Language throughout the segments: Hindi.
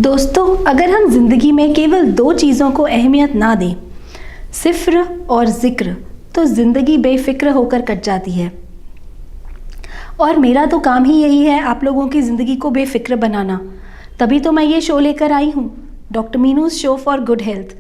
दोस्तों, अगर हम जिंदगी में केवल दो चीज़ों को अहमियत ना दें, सिफ्र और जिक्र, तो ज़िंदगी बेफिक्र होकर कट जाती है। और मेरा तो काम ही यही है आप लोगों की ज़िंदगी को बेफिक्र बनाना। तभी तो मैं ये शो लेकर आई हूँ, doctor Meenu's show for good health.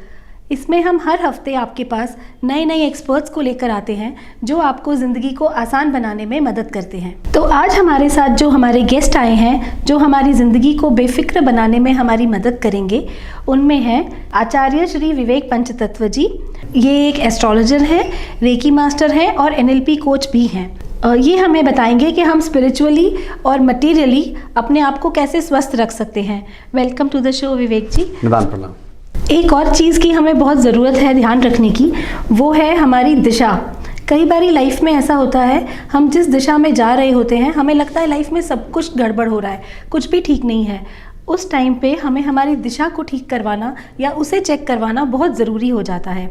इसमें हम हर हफ्ते आपके पास नए नए एक्सपर्ट्स को लेकर आते हैं जो आपको ज़िंदगी को आसान बनाने में मदद करते हैं। तो आज हमारे साथ जो हमारे गेस्ट आए हैं जो हमारी ज़िंदगी को बेफिक्र बनाने में हमारी मदद करेंगे, उनमें हैं आचार्य श्री विवेक पंचतत्व जी। ये एक एस्ट्रोलॉजर हैं, रेकी मास्टर हैं और NLP कोच भी हैं। ये हमें बताएंगे कि हम स्पिरिचुअली और मटीरियली अपने आप को कैसे स्वस्थ रख सकते हैं। वेलकम टू द शो विवेक जी। प्रणाम। एक और चीज़ की हमें बहुत ज़रूरत है ध्यान रखने की, वो है हमारी दिशा। कई बारी लाइफ में ऐसा होता है, हम जिस दिशा में जा रहे होते हैं हमें लगता है लाइफ में सब कुछ गड़बड़ हो रहा है, कुछ भी ठीक नहीं है। उस टाइम पे हमें हमारी दिशा को ठीक करवाना या उसे चेक करवाना बहुत ज़रूरी हो जाता है।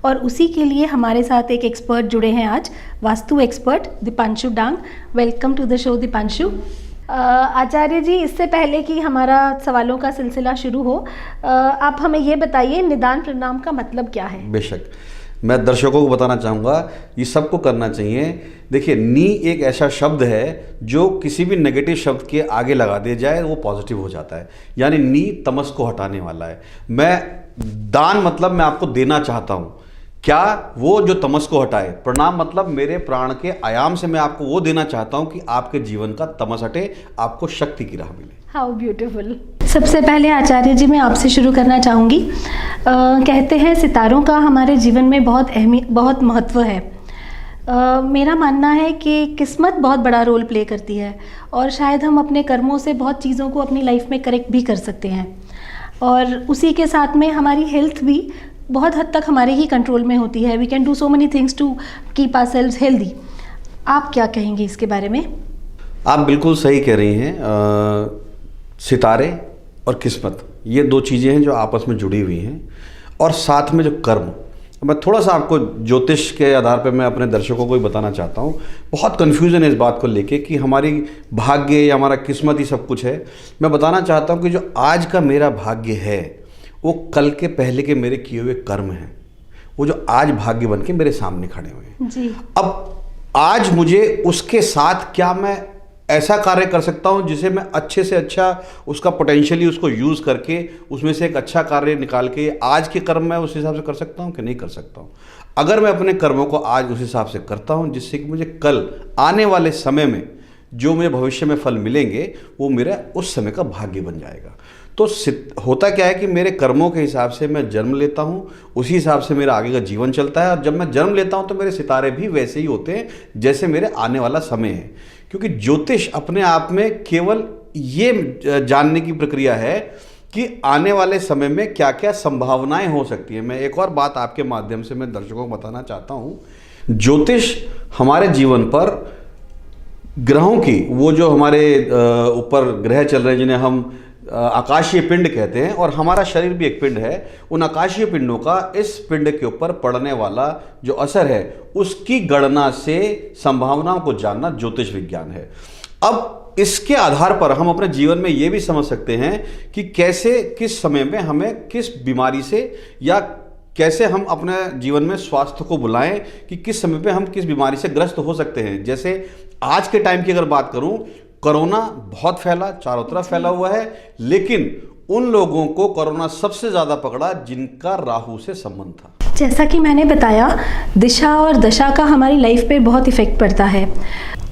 और उसी के लिए हमारे साथ एक एक्सपर्ट जुड़े हैं आज, Vastu expert Deepanshu Dang. Welcome to the show Deepanshu. Acharya ji, इससे पहले कि हमारा सवालों का सिलसिला शुरू हो, आप हमें ये बताइए निदान प्रणाम का मतलब क्या है? बेशक, मैं दर्शकों को बताना चाहूँगा, ये सबको करना चाहिए। देखिए, नी एक ऐसा शब्द है जो किसी भी नेगेटिव शब्द के आगे लगा दिया जाए वो पॉजिटिव हो जाता है, यानी नी तमस को हटाने वाला है। मैं दान मतलब मैं आपको देना चाहता हूँ, क्या वो जो तमस को हटाए। प्रणाम मतलब मेरे प्राण के आयाम से मैं आपको वो देना चाहता हूँ कि आपके जीवन का तमस हटे, आपको शक्ति की राह मिले। How beautiful. सबसे पहले आचार्य जी मैं आपसे शुरू करना चाहूँगी। कहते हैं सितारों का हमारे जीवन में बहुत महत्व है। मेरा मानना है कि किस्मत बहुत बड़ा रोल प्ले करती है और शायद हम अपने कर्मों से बहुत चीज़ों को अपनी लाइफ में करेक्ट भी कर सकते हैं। और उसी के साथ में हमारी हेल्थ भी बहुत हद तक हमारे ही कंट्रोल में होती है। We can do so many things to keep ourselves healthy. आप क्या कहेंगे इसके बारे में? आप बिल्कुल सही कह रही हैं। सितारे और किस्मत ये दो चीज़ें हैं जो आपस में जुड़ी हुई हैं, और साथ में जो कर्म। मैं थोड़ा सा आपको ज्योतिष के आधार पर मैं अपने दर्शकों को भी बताना चाहता हूँ। बहुत कन्फ्यूज़न है इस बात को लेके कि हमारी भाग्य या हमारा किस्मत ही सब कुछ है। मैं बताना चाहता हूँ कि जो आज का मेरा भाग्य है वो कल के पहले के मेरे किए हुए कर्म हैं, वो जो आज भाग्य बन के मेरे सामने खड़े हुए हैं जी। अब आज मुझे उसके साथ क्या मैं ऐसा कार्य कर सकता हूं जिसे मैं अच्छे से अच्छा उसका पोटेंशियली उसको यूज़ करके उसमें से एक अच्छा कार्य निकाल के आज के कर्म मैं उस हिसाब से कर सकता हूं कि नहीं कर सकता हूं। अगर मैं अपने कर्मों को आज उस हिसाब से करता हूं जिससे कि मुझे कल आने वाले समय में जो मुझे भविष्य में फल मिलेंगे वो मेरा उस समय का भाग्य बन जाएगा। तो होता क्या है कि मेरे कर्मों के हिसाब से मैं जन्म लेता हूँ, उसी हिसाब से मेरा आगे का जीवन चलता है। और जब मैं जन्म लेता हूँ तो मेरे सितारे भी वैसे ही होते हैं जैसे मेरे आने वाला समय है। क्योंकि ज्योतिष अपने आप में केवल ये जानने की प्रक्रिया है कि आने वाले समय में क्या क्या संभावनाएं हो सकती हैं। मैं एक और बात आपके माध्यम से मैं दर्शकों को बताना चाहता हूँ। ज्योतिष हमारे जीवन पर ग्रहों की, वो जो हमारे ऊपर ग्रह चल रहे हैं जिन्हें हम आकाशीय पिंड कहते हैं, और हमारा शरीर भी एक पिंड है, उन आकाशीय पिंडों का इस पिंड के ऊपर पड़ने वाला जो असर है उसकी गणना से संभावनाओं को जानना ज्योतिष विज्ञान है। अब इसके आधार पर हम अपने जीवन में ये भी समझ सकते हैं कि कैसे किस समय में हमें किस बीमारी से या कैसे हम अपने जीवन में स्वास्थ्य को बुलाएं कि किस समय पे हम किस बीमारी से ग्रस्त हो सकते हैं। जैसे आज के टाइम की अगर बात करूं, कोरोना बहुत फैला, चारों तरफ फैला हुआ है, लेकिन उन लोगों को कोरोना सबसे ज़्यादा पकड़ा जिनका राहु से संबंध था। जैसा कि मैंने बताया, दिशा और दशा का हमारी लाइफ पे बहुत इफ़ेक्ट पड़ता है।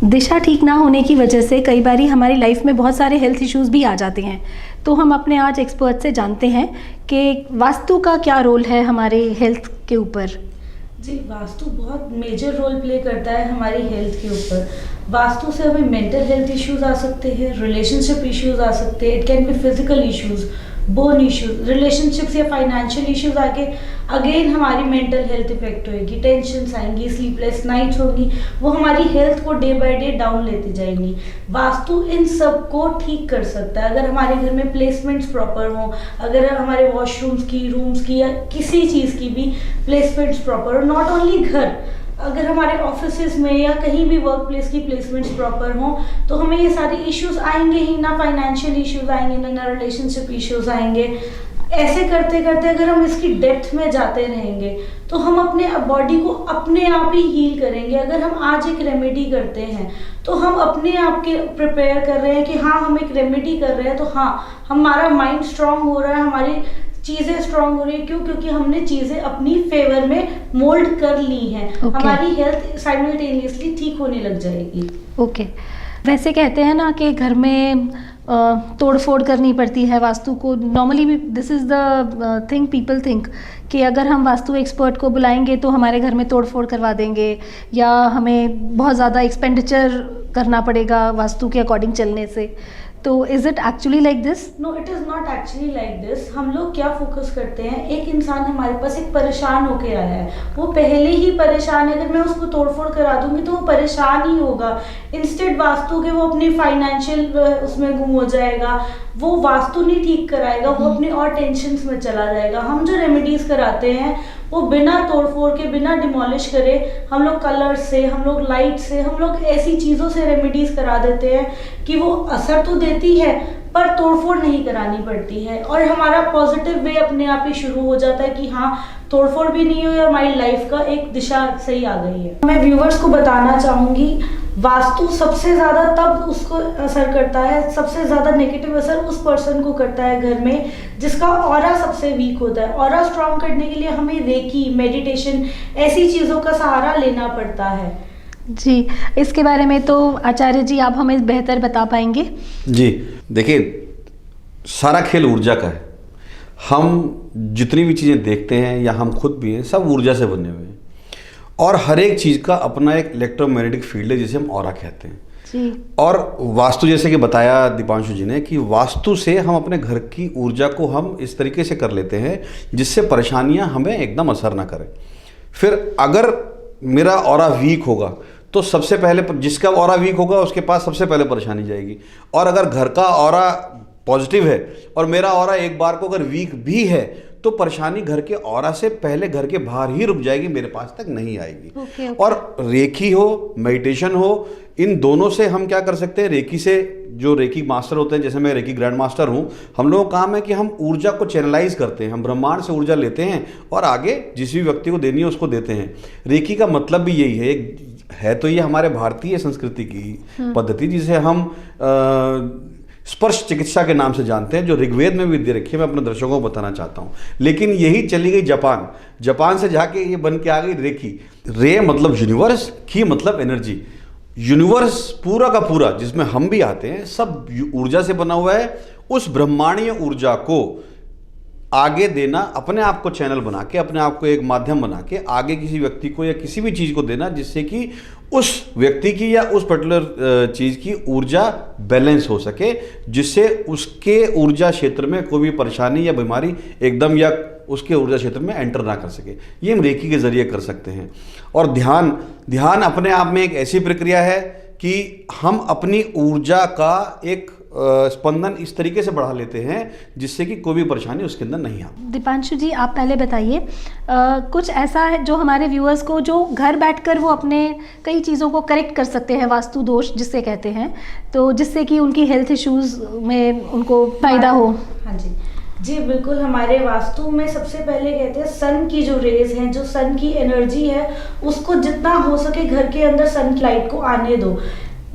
दिशा ठीक ना होने की वजह से कई बारी हमारी लाइफ में बहुत सारे हेल्थ इश्यूज़ भी आ जाते हैं। तो हम अपने आज एक्सपर्ट से जानते हैं कि वास्तु का क्या रोल है हमारे हेल्थ के ऊपर। जी, वास्तु बहुत मेजर रोल प्ले करता है हमारी हेल्थ के ऊपर। वास्तु से हमें मेंटल हेल्थ इश्यूज आ सकते हैं, रिलेशनशिप इश्यूज आ सकते हैं, it can be physical issues, bone issues, relationships या फाइनेंशियल इश्यूज आके अगेन हमारी मेंटल हेल्थ इफेक्ट होएगी, टेंशन्स आएंगी, स्लीपलेस नाइट्स होंगी, वो हमारी हेल्थ को डे बाय डे डाउन लेती जाएंगी। वास्तु इन सब को ठीक कर सकता है अगर हमारे घर में प्लेसमेंट्स प्रॉपर हों, अगर हमारे वॉशरूम्स की, रूम्स की या किसी चीज़ की भी प्लेसमेंट्स प्रॉपर हो। नॉट ओनली घर, अगर हमारे ऑफिसेज में या कहीं भी वर्क प्लेस की प्लेसमेंट्स प्रॉपर हों तो हमें ये सारे इश्यूज आएंगे ही ना, फाइनेंशियल इश्यूज आएंगे ना रिलेशनशिप इश्यूज आएंगे। ऐसे करते करते अगर हम इसकी डेप्थ में जाते रहेंगे तो हम अपने बॉडी को अपने आप ही हील करेंगे। अगर हम आज एक रेमेडी करते हैं तो हम अपने आप के प्रिपेयर कर रहे हैं कि हाँ हम एक रेमेडी कर रहे हैं, तो हाँ हमारा माइंड स्ट्रांग हो रहा है, हमारी चीज़ें स्ट्रांग हो रही है। क्यों? क्योंकि हमने चीज़ें अपनी फेवर में मोल्ड कर ली हैं। हमारी हेल्थ साइमल्टेनियसली ठीक होने लग जाएगी। ओके। वैसे कहते हैं ना कि घर में तोड़ फोड़ करनी पड़ती है वास्तु को। Normally this is the thing people think कि अगर हम वास्तु एक्सपर्ट को बुलाएंगे तो हमारे घर में तोड़ फोड़ करवा देंगे या हमें बहुत ज़्यादा एक्सपेंडिचर करना पड़ेगा वास्तु के अकॉर्डिंग चलने से। तो is it actually like this? No, it is not actually like this. हम लोग क्या फोकस करते हैं, एक इंसान हमारे पास एक परेशान होके आया है, वो पहले ही परेशान है, अगर मैं उसको तोड़फोड़ करा दूंगी तो वो परेशान ही होगा। इंस्टेड वास्तु के वो अपनी फाइनेंशियल उसमें गुम हो जाएगा, वो वास्तु नहीं ठीक कराएगा, वो अपने और टेंशन्स में चला जाएगा। हम जो रेमेडीज कराते हैं वो बिना तोड़फोड़ के, बिना डिमोलिश करे, हम लोग कलर से, हम लोग लाइट से, हम लोग ऐसी चीज़ों से रेमेडीज करा देते हैं कि वो असर तो देती है पर तोड़फोड़ नहीं करानी पड़ती है, और हमारा पॉजिटिव वे अपने आप ही शुरू हो जाता है कि हाँ तोड़फोड़ भी नहीं हुई और हमारी लाइफ का एक दिशा सही आ गई है। मैं व्यूवर्स को बताना चाहूँगी, वास्तु सबसे ज़्यादा तब उसको असर करता है, सबसे ज़्यादा नेगेटिव असर उस पर्सन को करता है घर में जिसका ऑरा सबसे वीक होता है। ऑरा स्ट्रॉन्ग करने के लिए हमें रेकी, मेडिटेशन, ऐसी चीज़ों का सहारा लेना पड़ता है। जी, इसके बारे में तो आचार्य जी आप हमें बेहतर बता पाएंगे। जी देखिए, सारा खेल ऊर्जा का है। हम जितनी भी चीज़ें देखते हैं या हम खुद भी हैं, सब ऊर्जा से बने हुए हैं, और हर एक चीज़ का अपना एक इलेक्ट्रोमैग्नेटिक फील्ड है जिसे हम ऑरा कहते हैं। जी। और वास्तु, जैसे कि बताया दीपांशु जी ने, कि वास्तु से हम अपने घर की ऊर्जा को हम इस तरीके से कर लेते हैं जिससे परेशानियां हमें एकदम असर ना करें। फिर अगर मेरा ऑरा वीक होगा तो सबसे पहले जिसका ऑरा वीक होगा उसके पास सबसे पहले परेशानी जाएगी, और अगर घर का ऑरा पॉजिटिव है और मेरा ऑरा एक बार को अगर वीक भी है तो परेशानी घर के ऑरा से पहले घर के बाहर ही रुक जाएगी, मेरे पास तक नहीं आएगी। ओके। और रेकी हो, मेडिटेशन हो, इन दोनों से हम क्या कर सकते हैं, रेकी से जो रेकी मास्टर होते हैं, जैसे मैं रेकी ग्रैंड मास्टर हूँ, हम लोगों का काम है कि हम ऊर्जा को चैनलाइज करते हैं, हम ब्रह्मांड से ऊर्जा लेते हैं और आगे जिस भी व्यक्ति को देनी है उसको देते हैं। रेकी का मतलब भी यही है तो ये हमारे भारतीय संस्कृति की पद्धति जिसे हम स्पर्श चिकित्सा के नाम से जानते हैं, जो ऋग्वेद में भी दे रखी है, मैं अपने दर्शकों को बताना चाहता हूँ। लेकिन यही चली गई जापान से जाके ये बन के आ गई रेकी। रे मतलब यूनिवर्स, की मतलब एनर्जी। यूनिवर्स पूरा का पूरा जिसमें हम भी आते हैं सब ऊर्जा से बना हुआ है। उस ब्रह्मांडीय ऊर्जा को आगे देना, अपने आप को चैनल बना के, अपने आप को एक माध्यम बना के आगे किसी व्यक्ति को या किसी भी चीज़ को देना जिससे कि उस व्यक्ति की या उस पर्टिकुलर चीज़ की ऊर्जा बैलेंस हो सके, जिससे उसके ऊर्जा क्षेत्र में कोई भी परेशानी या बीमारी एकदम या उसके ऊर्जा क्षेत्र में एंटर ना कर सके। ये हम रेकी के ज़रिए कर सकते हैं। और ध्यान अपने आप में एक ऐसी प्रक्रिया है कि हम अपनी ऊर्जा का एक स्पंदन इस तरीके से बढ़ा लेते हैं जिससे कि कोई भी परेशानी उसके अंदर नहीं आ। दीपांशु जी आप पहले बताइए, कुछ ऐसा है जो हमारे व्यूअर्स को, जो घर बैठकर वो अपने कई चीज़ों को करेक्ट कर सकते हैं, वास्तु दोष जिससे कहते हैं, तो जिससे कि उनकी हेल्थ इश्यूज़ में उनको फ़ायदा हो। हाँ जी बिल्कुल। हमारे वास्तु में सबसे पहले कहते हैं सन की जो रेज हैं, जो सन की एनर्जी है, उसको जितना हो सके घर के अंदर सनलाइट को आने दो।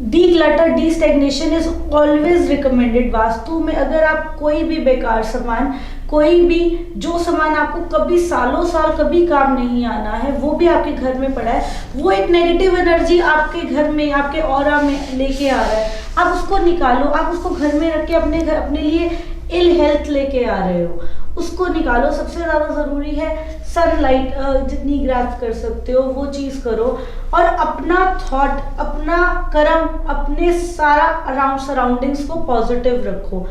D clutter, D stagnation is always recommended. Vastu में अगर आप कोई भी बेकार सामान, कोई भी जो सामान आपको कभी सालों साल कभी काम नहीं आना है, वो भी आपके घर में पड़ा है, वो एक नेगेटिव एनर्जी आपके घर में, आपके ऑरा में लेके आ रहा है, आप उसको निकालो। आप उसको घर में रख के अपने लिए इल हेल्थ लेके आ रहे हो, उसको निकालो। सबसे ज़्यादा ज़रूरी है सनलाइट, जितनी ग्रैब कर सकते हो वो चीज़ करो, और अपना थॉट, अपना कर्म, अपने सारा अराउंड सराउंडिंग्स को पॉजिटिव रखो।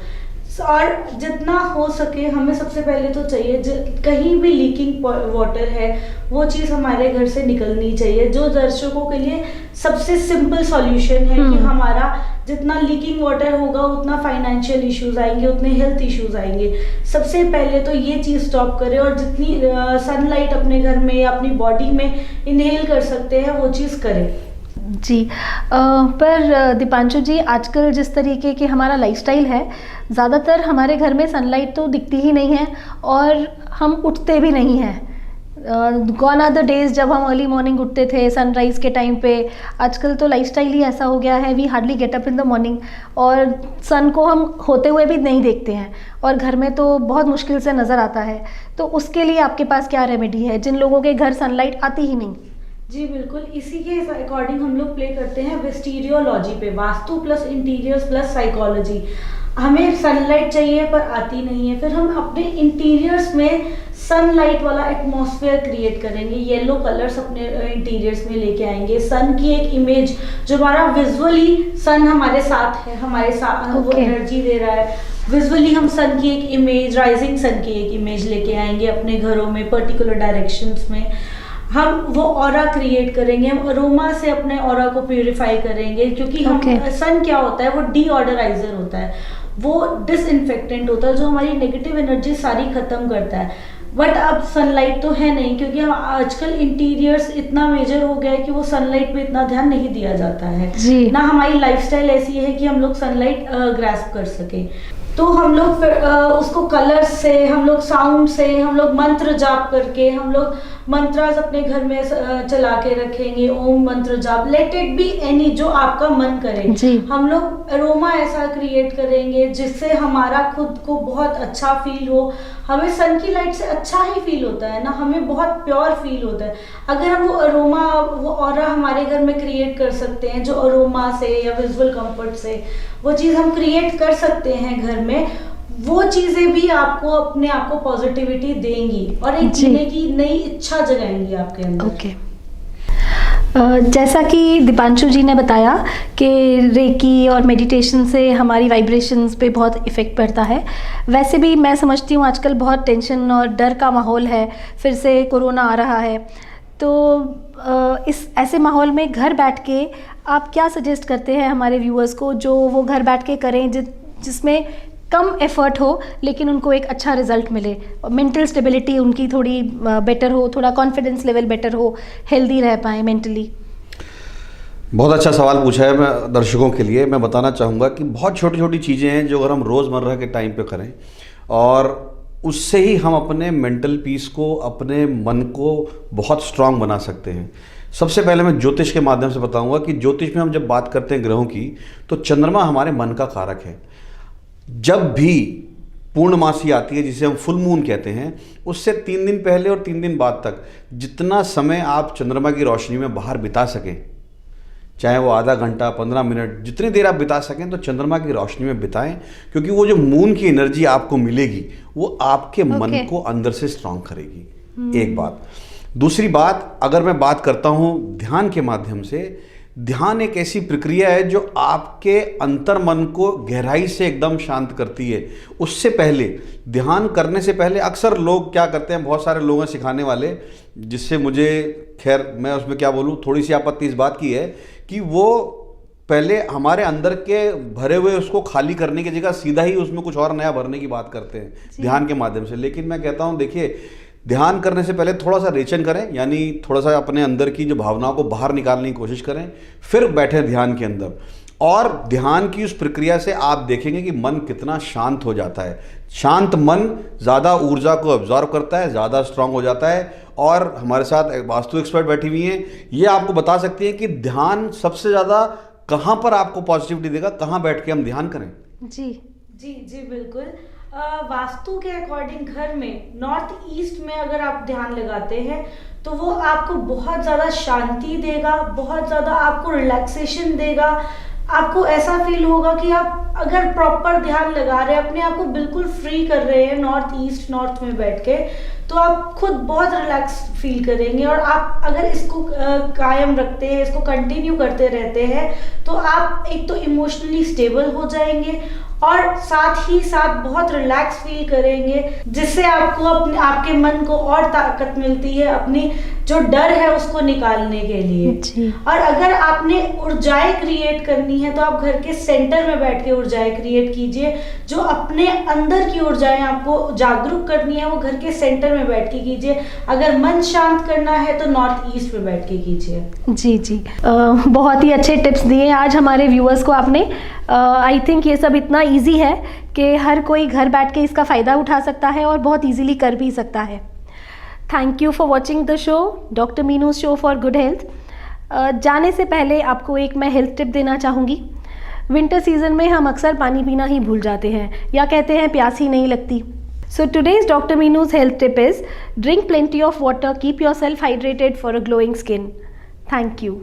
और जितना हो सके हमें सबसे पहले तो चाहिए, कहीं भी लीकिंग वाटर है वो चीज़ हमारे घर से निकलनी चाहिए। जो दर्शकों के लिए सबसे सिंपल सॉल्यूशन है कि हमारा जितना लीकिंग वाटर होगा उतना फाइनेंशियल इश्यूज आएंगे, उतने हेल्थ इश्यूज आएंगे। सबसे पहले तो ये चीज़ स्टॉप करें और जितनी सनलाइट अपने घर में या अपनी बॉडी में इनहेल कर सकते हैं वो चीज़ करें। जी पर दीपांशु जी, आजकल जिस तरीके के हमारा लाइफस्टाइल है, ज़्यादातर हमारे घर में सनलाइट तो दिखती ही नहीं है और हम उठते भी नहीं हैं। गॉन आर द डेज जब हम अर्ली मॉर्निंग उठते थे सनराइज़ के टाइम पे। आजकल तो लाइफस्टाइल ही ऐसा हो गया है, we hardly get up in the morning और सन को हम होते हुए भी नहीं देखते हैं और घर में तो बहुत मुश्किल से नज़र आता है। तो उसके लिए आपके पास क्या रेमेडी है जिन लोगों के घर सनलाइट आती ही नहीं? जी बिल्कुल, इसी के अकॉर्डिंग हम लोग प्ले करते हैं वेस्टीरियोलॉजी पे, vastu plus interiors plus psychology. हमें सनलाइट चाहिए पर आती नहीं है, फिर हम अपने इंटीरियर्स में सनलाइट वाला एटमॉस्फेयर क्रिएट करेंगे, येलो कलर्स अपने इंटीरियर्स में लेके आएंगे, सन की एक इमेज जो हमारा विजुअली सन हमारे साथ है, हमारे साथ वो एनर्जी दे रहा है। विजुअली हम सन की एक इमेज, राइजिंग सन की एक इमेज लेके आएंगे अपने घरों में, पर्टिकुलर डायरेक्शंस में। हम वो ऑरा क्रिएट करेंगे, हम अरोमा से अपने ऑरा को प्यूरिफाई करेंगे, क्योंकि हम सन क्या होता है, वो डीऑर्डराइजर होता है, वो डिसइंफेक्टेंट होता है जो हमारी नेगेटिव एनर्जी सारी खत्म करता है। बट अब सनलाइट तो है नहीं, क्योंकि हम आजकल इंटीरियर्स इतना मेजर हो गया है कि वो सनलाइट पे इतना ध्यान नहीं दिया जाता है जी। ना हमारी लाइफस्टाइल ऐसी है कि हम लोग सनलाइट ग्रैस्प कर सके। तो हम लोग फिर उसको कलर से, हम लोग साउंड से, हम लोग मंत्र जाप करके, हम लोग मंत्रास अपने घर में चला के रखेंगे, ओम मंत्र जाप, लेट इट बी एनी, जो आपका मन करे। हम लोग अरोमा ऐसा क्रिएट करेंगे जिससे हमारा खुद को बहुत अच्छा फील हो। हमें सन की लाइट से अच्छा ही फील होता है ना, हमें बहुत प्योर फील होता है। अगर हम वो अरोमा, वो ऑरा हमारे घर में क्रिएट कर सकते हैं, जो अरोमा से या विजुअल कंफर्ट से वो चीज़ हम क्रिएट कर सकते हैं घर में, वो चीज़ें भी आपको अपने आप को पॉजिटिविटी देंगी और एक जीने की नई इच्छा जगाएंगी आपके अंदर। ओके। जैसा कि दीपांशु जी ने बताया कि रेकी और मेडिटेशन से हमारी वाइब्रेशंस पे बहुत इफ़ेक्ट पड़ता है, वैसे भी मैं समझती हूँ आजकल बहुत टेंशन और डर का माहौल है, फिर से कोरोना आ रहा है। तो इस ऐसे माहौल में घर बैठ के आप क्या सजेस्ट करते हैं हमारे व्यूअर्स को, जो वो घर बैठ के करें जिसमें कम एफर्ट हो लेकिन उनको एक अच्छा रिजल्ट मिले, मेंटल स्टेबिलिटी उनकी थोड़ी बेटर हो, थोड़ा कॉन्फिडेंस लेवल बेटर हो, हेल्दी रह पाएँ मेंटली? बहुत अच्छा सवाल पूछा है। मैं दर्शकों के लिए मैं बताना चाहूँगा कि बहुत छोटी छोटी चीज़ें हैं जो अगर हम रोज़मर्रा के टाइम पे करें और उससे ही हम अपने मेंटल पीस को, अपने मन को बहुत स्ट्रांग बना सकते हैं। सबसे पहले मैं ज्योतिष के माध्यम से बताऊंगा कि ज्योतिष में हम जब बात करते हैं ग्रहों की, तो चंद्रमा हमारे मन का कारक है। जब भी पूर्णमासी आती है, जिसे हम फुल मून कहते हैं, उससे 3 दिन पहले और 3 दिन बाद तक जितना समय आप चंद्रमा की रोशनी में बाहर बिता सकें, चाहे वो आधा घंटा, 15 मिनट, जितनी देर आप बिता सकें, तो चंद्रमा की रोशनी में बिताएं, क्योंकि वो जो मून की एनर्जी आपको मिलेगी वो आपके मन को अंदर से स्ट्रांग करेगी। एक बात। दूसरी बात, अगर मैं बात करता हूँ ध्यान के माध्यम से, ध्यान एक ऐसी प्रक्रिया है जो आपके अंतर मन को गहराई से एकदम शांत करती है। उससे पहले, ध्यान करने से पहले अक्सर लोग क्या करते हैं, बहुत सारे लोग हैं सिखाने वाले, जिससे मुझे, खैर मैं उसमें क्या बोलूँ, थोड़ी सी आपत्ति इस बात की है कि वो पहले हमारे अंदर के भरे हुए उसको खाली करने की जगह सीधा ही उसमें कुछ और नया भरने की बात करते हैं ध्यान के माध्यम से। लेकिन मैं कहता हूँ, देखिए, ध्यान करने से पहले थोड़ा सा रेचन करें, यानी थोड़ा सा अपने अंदर की जो भावनाओं को बाहर निकालने की कोशिश करें, फिर बैठे ध्यान के अंदर। और ध्यान की उस प्रक्रिया से आप देखेंगे कि मन कितना शांत हो जाता है। शांत मन ज़्यादा ऊर्जा को एब्जॉर्व करता है, ज़्यादा स्ट्रांग हो जाता है। और हमारे साथ एक वास्तु एक्सपर्ट बैठी हुई हैं, ये आपको बता सकती हैं कि ध्यान सबसे ज़्यादा कहाँ पर आपको पॉजिटिविटी देगा, कहाँ बैठ के हम ध्यान करें। जी जी जी बिल्कुल। वास्तु के अकॉर्डिंग घर में नॉर्थ ईस्ट में अगर आप ध्यान लगाते हैं तो वो आपको बहुत ज़्यादा शांति देगा, बहुत ज़्यादा आपको रिलैक्सेशन देगा। आपको ऐसा फील होगा कि आप अगर प्रॉपर ध्यान लगा रहे हैं, अपने आप को बिल्कुल फ्री कर रहे हैं नॉर्थ में बैठ के, तो आप खुद बहुत रिलैक्स फील करेंगे। और आप अगर इसको कायम रखते हैं, इसको कंटिन्यू करते रहते हैं, तो आप एक तो इमोशनली स्टेबल हो जाएंगे और साथ ही साथ बहुत रिलैक्स फील करेंगे, जिससे आपको आपके मन को और ताकत मिलती है अपनी जो डर है उसको निकालने के लिए जी। और अगर आपने ऊर्जाएं क्रिएट करनी है तो आप घर के सेंटर में बैठ के ऊर्जाएं क्रिएट कीजिए। जो अपने अंदर की ऊर्जाएं आपको जागरूक करनी है वो घर के सेंटर में बैठ के कीजिए। अगर मन शांत करना है तो नॉर्थ ईस्ट में बैठ के कीजिए। जी जी, बहुत ही अच्छे टिप्स दिए आज हमारे व्यूअर्स को आपने। आई थिंक ये सब इतना इजी है कि हर कोई घर बैठ के इसका फ़ायदा उठा सकता है और बहुत इजीली कर भी सकता है। Thank you for watching the show, doctor Meenu show for good health. जाने से पहले आपको एक मैं हेल्थ टिप देना चाहूँगी। विंटर सीजन में हम अक्सर पानी पीना ही भूल जाते हैं या कहते हैं प्यास ही नहीं लगती। So today's Dr. Meenu's health tip is drink plenty of water, keep yourself hydrated for a glowing skin. Thank you.